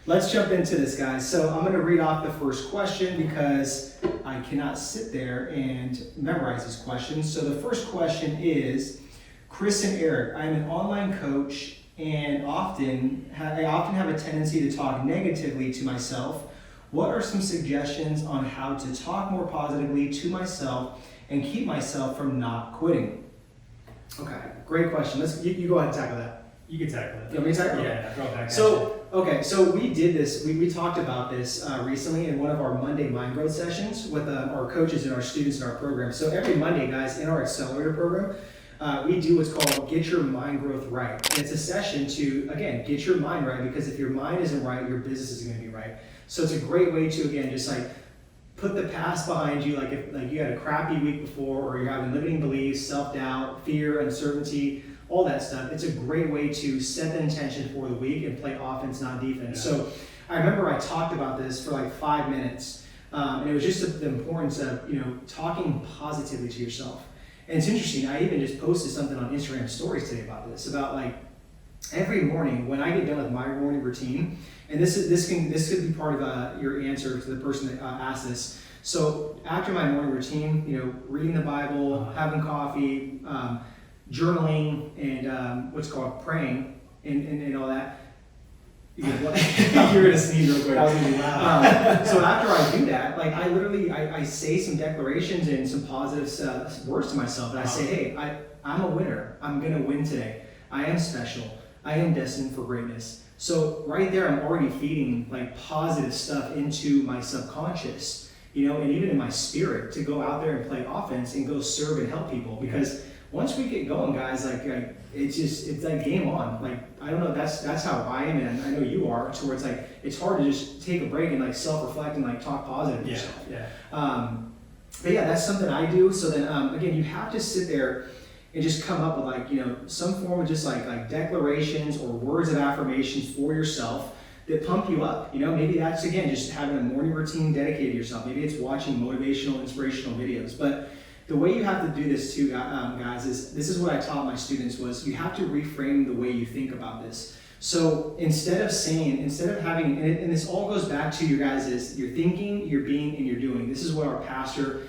Let's jump into this, guys. So I'm going to read off the first question because I cannot sit there and memorize these questions. So the first question is, Chris and Eric, I'm an online coach and I often have a tendency to talk negatively to myself. What are some suggestions on how to talk more positively to myself and keep myself from not quitting? Okay, great question. You go ahead and tackle that. You can tackle it. You want me to tackle it? Yeah, throw it back So we did this, we talked about this recently in one of our Monday mind growth sessions with our coaches and our students in our program. So every Monday, guys, in our accelerator program, we do what's called Get Your Mind Growth Right. And it's a session to, again, get your mind right, because if your mind isn't right, your business is going to be right. So it's a great way to, again, just like put the past behind you, like if you had a crappy week before, or you're having limiting beliefs, self-doubt, fear, uncertainty, all that stuff. It's a great way to set the intention for the week and play offense, not defense. Yeah. So I remember I talked about this for like 5 minutes, and it was just the importance of talking positively to yourself. And it's interesting. I even just posted something on Instagram stories today about this, about like every morning when I get done with my morning routine, and this could be part of your answer to the person that asked this. So after my morning routine, reading the Bible, having coffee, journaling, and what's called praying, and all that. You're gonna sneeze real quick. I was gonna be loud. So after I do that, like I literally I say some declarations and some positive words to myself, and I say, hey, I'm a winner. I'm gonna win today. I am special. I am destined for greatness. So right there, I'm already feeding like positive stuff into my subconscious, and even in my spirit, to go out there and play offense and go serve and help people. Because once we get going, guys, like it's like game on. Like I don't know, that's how I am, and I know you are. To where it's like it's hard to just take a break and like self-reflect and like talk positive to yourself. But yeah, that's something I do. So then again, you have to sit there and just come up with like some form of just like declarations or words of affirmations for yourself that pump you up. Maybe that's again just having a morning routine dedicated to yourself. Maybe it's watching motivational, inspirational videos. But the way you have to do this too, guys, is this is what I taught my students, was you have to reframe the way you think about this. So instead of having, and this all goes back to your guys' your thinking, your being, and your doing. This is what our Pastor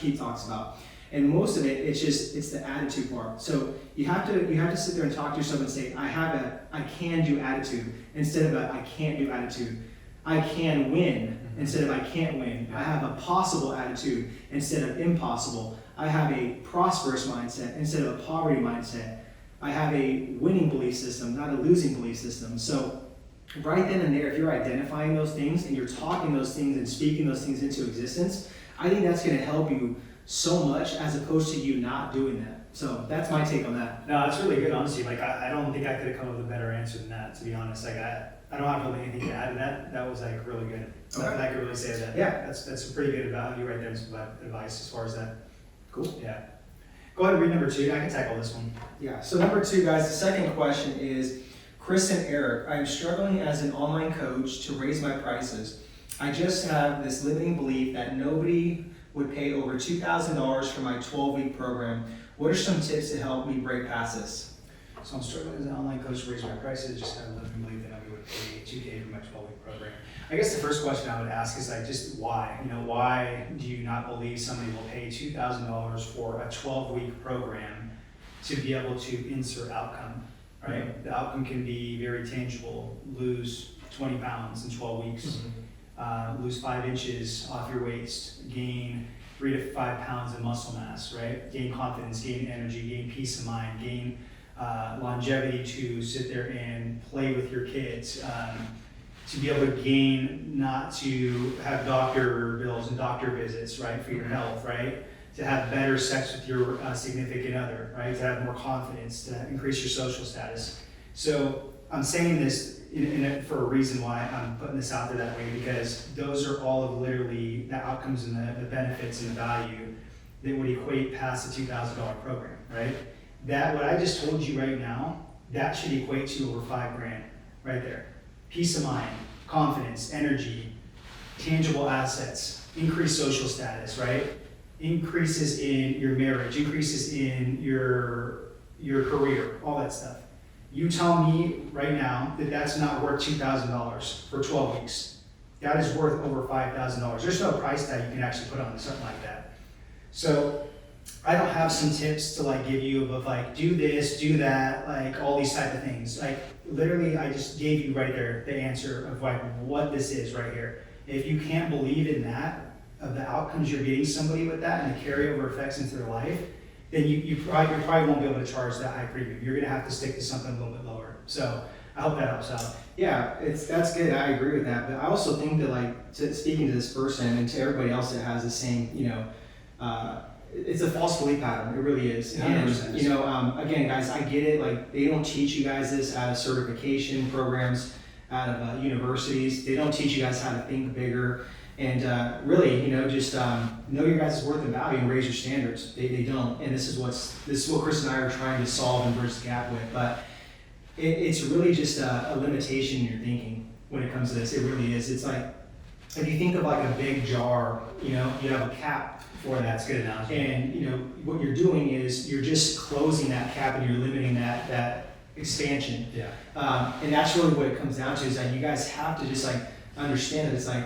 Keith talks about. And most of it, it's the attitude part. So you have to sit there and talk to yourself and say, I can do attitude, instead of I can't do attitude. I can win instead of I can't win. I have a possible attitude instead of impossible. I have a prosperous mindset instead of a poverty mindset. I have a winning belief system, not a losing belief system. So right then and there, if you're identifying those things and you're talking those things and speaking those things into existence, I think that's going to help you so much, as opposed to you not doing that. So that's my take on that. No, it's really good, honestly. Like I don't think I could have come up with a better answer than that, to be honest. Like I don't have really anything to add to that. That was like really good. Okay. I could really say that. Yeah. That's a pretty good value right there, and some advice as far as that. Cool. Yeah. Go ahead and read number 2. I can tackle this one. Yeah. So number 2, guys, the second question is, Chris and Eric, I am struggling as an online coach to raise my prices. I just have this limiting belief that nobody would pay over $2,000 for my 12-week program. What are some tips to help me break past this? So I'm struggling as an online coach to raise my prices, just have a living belief that I would pay $2,000 for my 12-week program. I guess the first question I would ask is like, just why? Why do you not believe somebody will pay $2,000 for a 12-week program to be able to insert outcome, right? Mm-hmm. The outcome can be very tangible. Lose 20 pounds in 12 weeks. Mm-hmm. Lose 5 inches off your waist, gain 3 to 5 pounds of muscle mass, right? Gain confidence, gain energy, gain peace of mind, gain longevity to sit there and play with your kids, to be able to gain, not to have doctor bills and doctor visits, right, for your health, right? To have better sex with your significant other, right? To have more confidence, to increase your social status. So I'm saying this for a reason why I'm putting this out there that way, because those are all of literally the outcomes and the benefits and the value that would equate past the $2,000 program, right? That, what I just told you right now, that should equate to over $5,000 right there. Peace of mind, confidence, energy, tangible assets, increased social status, right? Increases in your marriage, increases in your career, all that stuff. You tell me right now that that's not worth $2,000 for 12 weeks. That is worth over $5,000. There's no price tag you can actually put on something like that. So I don't have some tips to like give you of like, do this, do that, like all these type of things. Like literally I just gave you right there the answer of like what this is right here. If you can't believe in that, of the outcomes you're getting somebody with that and the carryover effects into their life, then you probably won't be able to charge that high premium. You're gonna have to stick to something a little bit lower. So I hope that helps out. Yeah, that's good. I agree with that. But I also think that like speaking to this person and to everybody else that has the same, it's a false belief pattern. It really is. And 100%. Again, guys, I get it. Like they don't teach you guys this out of certification programs, out of universities. They don't teach you guys how to think bigger. And really, just know your guys' worth and value and raise your standards. They don't. And this is what Chris and I are trying to solve and bridge the gap with. But it's really just a limitation in your thinking when it comes to this. It really is. It's like, if you think of like a big jar, you have a cap for that. That's a good analogy. And what you're doing is you're just closing that cap and you're limiting that expansion. Yeah. And that's really what it comes down to, is that you guys have to just like understand that it's like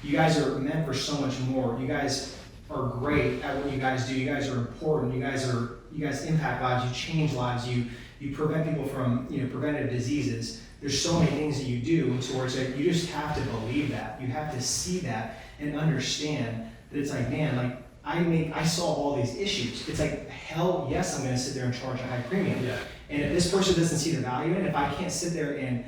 you guys are meant for so much more. You guys are great at what you guys do. You guys are important. You guys impact lives. You change lives. You prevent people from preventative diseases. There's so many things that you do towards it. You just have to believe that. You have to see that and understand that it's like, man, like I solve all these issues. It's like, hell yes, I'm going to sit there and charge a high premium. Yeah. And if this person doesn't see the value in it, if I can't sit there and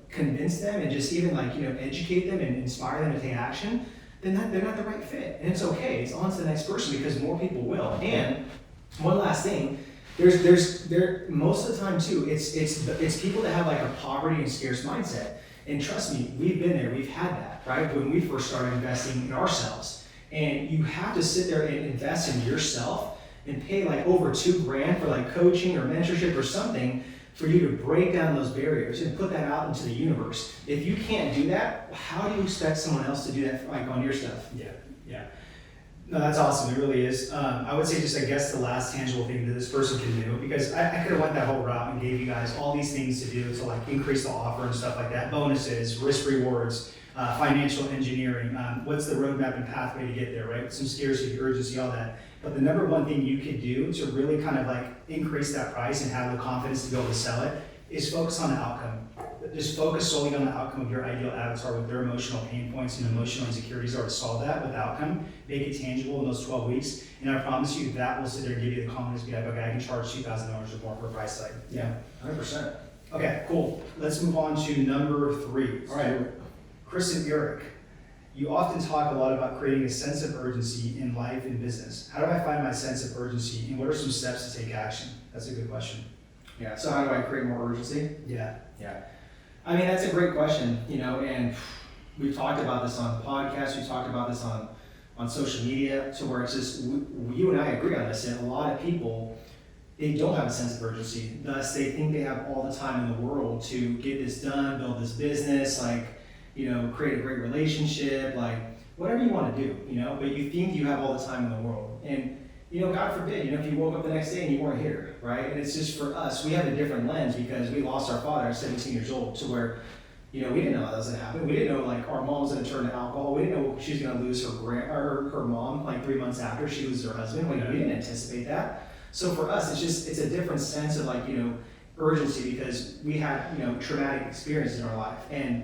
convince them and just even like educate them and inspire them to take action, then they're not the right fit. And it's okay. It's on to the next person, because more people will. And one last thing. There's most of the time too, it's people that have like a poverty and scarce mindset. And trust me, we've been there, we've had that, right? When we first started investing in ourselves. And you have to sit there and invest in yourself and pay like over $2,000 for like coaching or mentorship or something for you to break down those barriers and put that out into the universe. If you can't do that, how do you expect someone else to do that like on your stuff? Yeah. No, that's awesome. It really is. I would say just, I guess, the last tangible thing that this person can do, because I could have went that whole route and gave you guys all these things to do to like increase the offer and stuff like that, bonuses, risk rewards, financial engineering, what's the roadmap and pathway to get there, right? Some scarcity, urgency, all that. But the number one thing you could do to really kind of like increase that price and have the confidence to be able to sell it is focus on the outcome. Just focus solely on the outcome of your ideal avatar, what their emotional pain points and emotional insecurities are, to solve that with outcome, make it tangible in those 12 weeks. And I promise you that will sit there and give you the confidence to be like, okay, I can charge $2,000 or more per price tag. Yeah, 100%. Okay, cool. Let's move on to number 3. All right. Chris and Eric, you often talk a lot about creating a sense of urgency in life and business. How do I find my sense of urgency, and what are some steps to take action? That's a good question. Yeah, so how do I create more urgency? Yeah. I mean, that's a great question, and we've talked about this on podcasts, we've talked about this on social media, to where it's just, you and I agree on this, and a lot of people, they don't have a sense of urgency. Thus, they think they have all the time in the world to get this done, build this business, create a great relationship, whatever you want to do, but you think you have all the time in the world. And God forbid, if you woke up the next day and you weren't here, right? And it's just, for us, we have a different lens because we lost our father at 17 years old, to where, we didn't know that was gonna happen. We didn't know our mom was gonna turn to alcohol. We didn't know she was gonna lose her mom 3 months after she loses her husband. We didn't anticipate that. So for us, it's a different sense of urgency, because we had, traumatic experiences in our life. And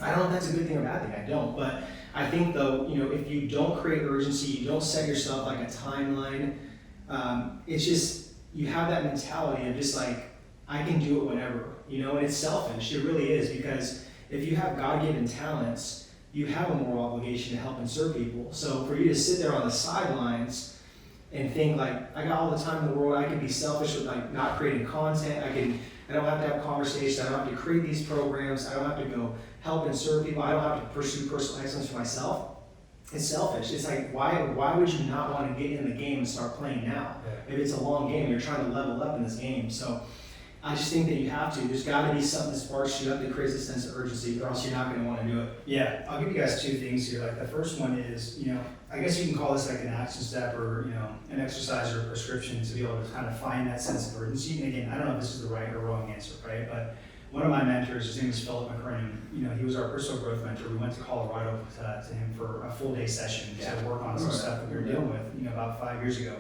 I don't know if that's a good thing or bad thing, I don't. But I think though, if you don't create urgency, you don't set yourself a timeline, it's just, you have that mentality of just I can do it whenever, and it's selfish. It really is, because if you have God-given talents, you have a moral obligation to help and serve people. So for you to sit there on the sidelines and think I got all the time in the world, I can be selfish with not creating content, I don't have to have conversations, I don't have to create these programs, I don't have to go help and serve people, I don't have to pursue personal excellence for myself. It's selfish. It's why would you not want to get in the game and start playing now? Yeah. If it's a long game, you're trying to level up in this game. So I just think that you have to. There's got to be something that sparks you up that creates a sense of urgency, or else you're not going to want to do it. Yeah, I'll give you guys two things here. Like the first one is, I guess you can call this like an action step or, an exercise or a prescription to be able to kind of find that sense of urgency. And again, I don't know if this is the right or wrong answer, right? But one of my mentors, his name is Philip McCrane, he was our personal growth mentor. We went to Colorado to him for a full day session to work on some stuff that we were dealing with, about 5 years ago.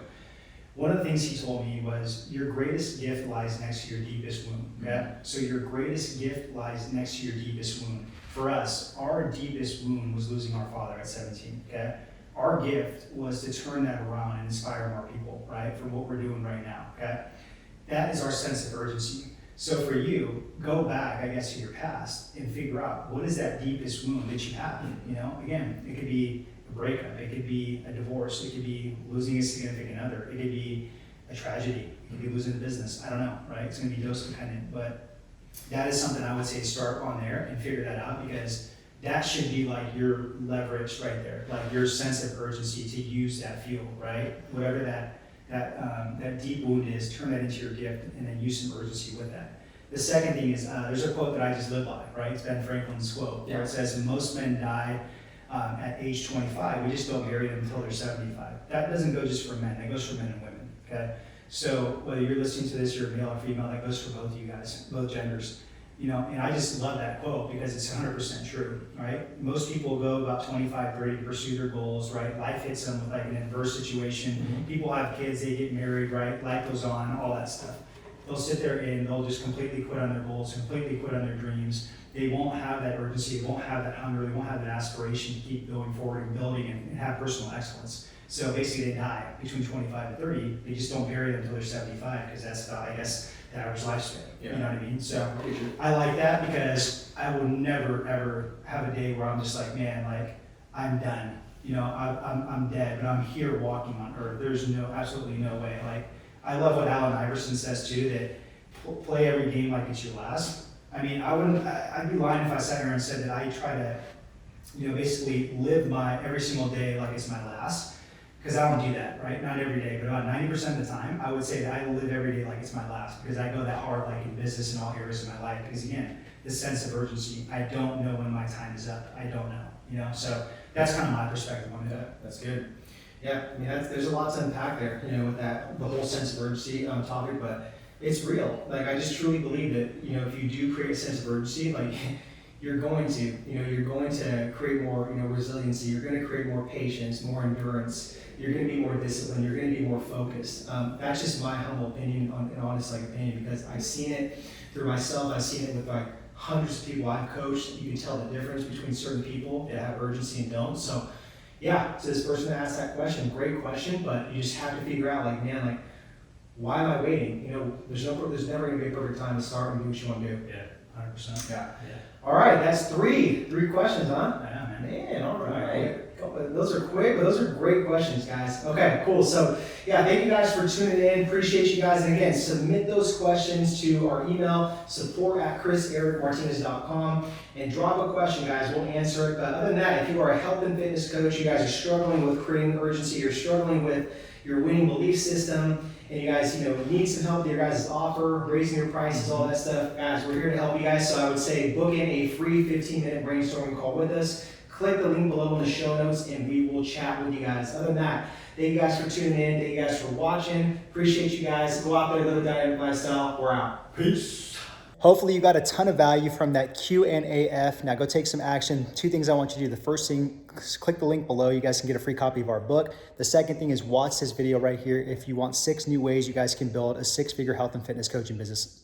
One of the things he told me was, your greatest gift lies next to your deepest wound, okay? So your greatest gift lies next to your deepest wound. For us, our deepest wound was losing our father at 17, okay? Our gift was to turn that around and inspire more people, right? For what we're doing right now, okay? That is our sense of urgency. So for you, go back, I guess, to your past and figure out what is that deepest wound that you have, Again, it could be a breakup, it could be a divorce, it could be losing a significant other, it could be a tragedy, it could be losing a business, I don't know, right? It's gonna be dose dependent, but that is something I would say start on there and figure that out, because that should be like your leverage right there, like your sense of urgency to use that fuel, right? Whatever that deep wound is, turn that into your gift and then use some urgency with that. The second thing is, there's a quote that I just live by, right? It's Ben Franklin's quote, where it says, most men die at age 25, we just don't bury them until they're 75. That doesn't go just for men, that goes for men and women, okay? So whether you're listening to this, you're male or female, that goes for both of you guys, both genders. And I just love that quote because it's 100% true, right? Most people go about 25, 30 to pursue their goals, right? Life hits them with like an adverse situation. Mm-hmm. People have kids, they get married, right? Life goes on, all that stuff. They'll sit there and they'll just completely quit on their goals, completely quit on their dreams. They won't have that urgency, they won't have that hunger, they won't have that aspiration to keep going forward and building and have personal excellence. So basically they die between 25 to 30. They just don't bury them until they're 75 because that's about, I guess, the average lifespan. Yeah. You know what I mean? So I like that because I will never ever have a day where I'm just like, man, like I'm done. I'm dead, but I'm here walking on earth. There's absolutely no way. Like I love what Allen Iverson says too, that play every game like it's your last. I mean, I'd be lying if I sat here and said that I try to, basically live my every single day like it's my last. Because I don't do that, right? Not every day, but about 90% of the time, I would say that I live every day like it's my last, because I go that hard, like in business and all areas of my life. Because again, this sense of urgency, I don't know when my time is up. I don't know, So that's kind of my perspective on it. Yeah, that's good. Yeah, I mean, there's a lot to unpack there, with that, the whole sense of urgency topic, but it's real. Like, I just truly believe that, if you do create a sense of urgency, like, you're going to create more, resiliency. You're going to create more patience, more endurance. You're going to be more disciplined. You're going to be more focused. That's just my humble opinion, an honest opinion, because I've seen it through myself. I've seen it with like hundreds of people I've coached. You can tell the difference between certain people that have urgency and don't. So, yeah, to this person that asked that question, great question, but you just have to figure out, like, man, like, why am I waiting? There's never going to be a perfect time to start and do what you want to do. Yeah, 100%. Yeah. All right, that's three questions, huh? Yeah, man. Man, all right. Those are quick, but those are great questions, guys. Okay, cool. So, yeah, thank you guys for tuning in. Appreciate you guys. And again, submit those questions to our email, support@chrisericmartinez.com, and drop a question, guys. We'll answer it. But other than that, if you are a health and fitness coach, you guys are struggling with creating urgency, you're struggling with your winning belief system, and you guys, need some help with your guys' offer, raising your prices, all that stuff, guys, we're here to help you guys. So I would say book in a free 15-minute brainstorming call with us. Click the link below in the show notes, and we will chat with you guys. Other than that, thank you guys for tuning in. Thank you guys for watching. Appreciate you guys. Go out there, live a dynamic lifestyle. We're out. Peace. Hopefully you got a ton of value from that Q&AF. Now go take some action. Two things I want you to do. The first thing, click the link below. You guys can get a free copy of our book. The second thing is watch this video right here if you want 6 new ways you guys can build a 6-figure health and fitness coaching business.